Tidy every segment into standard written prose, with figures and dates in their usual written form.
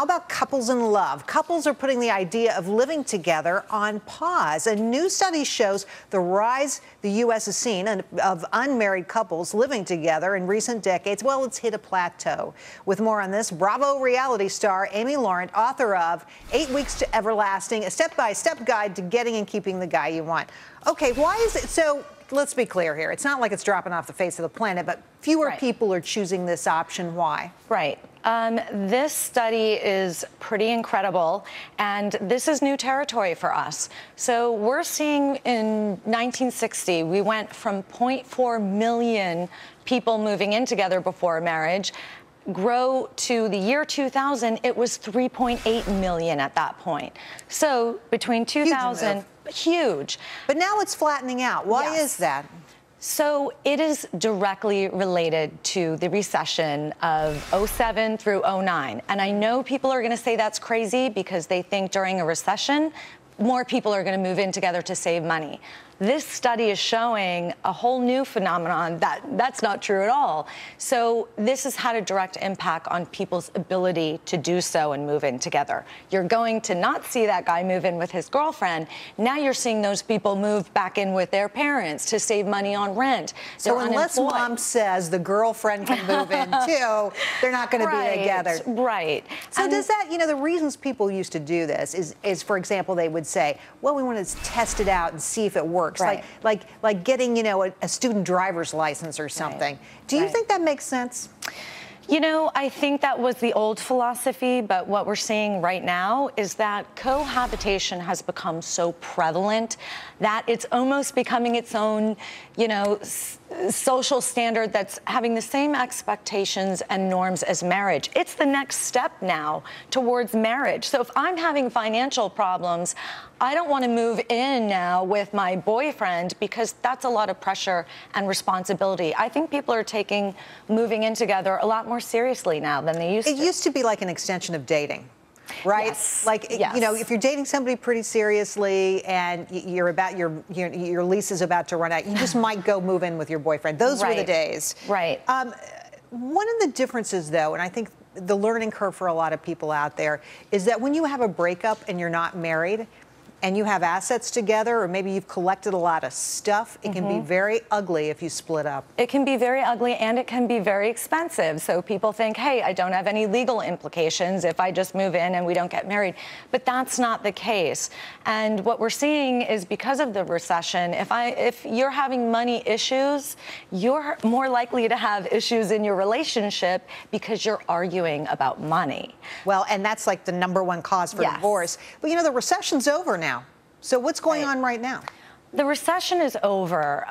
How about couples in love? Couples are putting the idea of living together on pause. A new study shows the rise the U.S. has seen of unmarried couples living together in recent decades. Well, it's hit a plateau. With more on this, Bravo reality star Amy Laurent, author of 8 Weeks to Everlasting, a step-by-step guide to getting and keeping the guy you want. Okay, why is it so? Let's be clear here. It's not like it's dropping off the face of the planet, but fewer people are choosing this option. Why? Right. This study is pretty incredible, and this is new territory for us. So we're seeing in 1960, we went from 0.4 million people moving in together before marriage, grow to the year 2000, it was 3.8 million at that point. So between 2000, huge. But now it's flattening out. Why is that? So it is directly related to the recession of 07 through 09. And I know people are going to say that's crazy because they think during a recession, more people are going to move in together to save money. This study is showing a whole new phenomenon that's not true at all. So this has had a direct impact on people's ability to do so and move in together. You're going to not see that guy move in with his girlfriend. Now you're seeing those people move back in with their parents to save money on rent. So unless mom says the girlfriend can move in too, they're not going to be together. Right. So does that, the reasons people used to do this is, for example, they would say, well, we want to test it out and see if it works. Right. Like getting, a student driver's license or something. Do you think that makes sense? I think that was the old philosophy, but what we're seeing right now is that cohabitation has become so prevalent that it's almost becoming its own, social standard that's having the same expectations and norms as marriage. It's the next step now towards marriage. So if I'm having financial problems, I don't want to move in now with my boyfriend because that's a lot of pressure and responsibility. I think people are taking moving in together a lot more seriously now than they used to. It used to be like an extension of dating. Right? Yes. If you're dating somebody pretty seriously and your lease is about to run out, you just might go move in with your boyfriend. Those were the days. Right. One of the differences, though, and I think the learning curve for a lot of people out there, is that when you have a breakup and you're not married, and you have assets together, or maybe you've collected a lot of stuff, it can be very ugly if you split up. It can be very ugly, and it can be very expensive. So people think, hey, I don't have any legal implications if I just move in and we don't get married. But that's not the case. And what we're seeing is because of the recession, if you're having money issues, you're more likely to have issues in your relationship because you're arguing about money. Well, and that's like the #1 cause for divorce. But the recession's over now. So what's going on right now? The recession is over.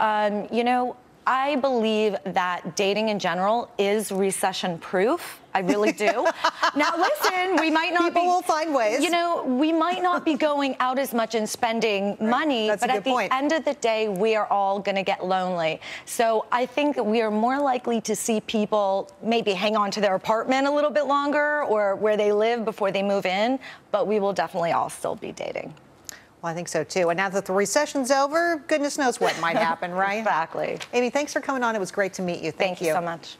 I believe that dating in general is recession-proof. I really do. Now, listen, we might not People will find ways. We might not be going out as much and spending money, but at the end of the day, we are all going to get lonely. So I think that we are more likely to see people maybe hang on to their apartment a little bit longer or where they live before they move in, but we will definitely all still be dating. Well, I think so, too. And now that the recession's over, goodness knows what might happen, right? Exactly. Amy, thanks for coming on. It was great to meet you. Thank you so much.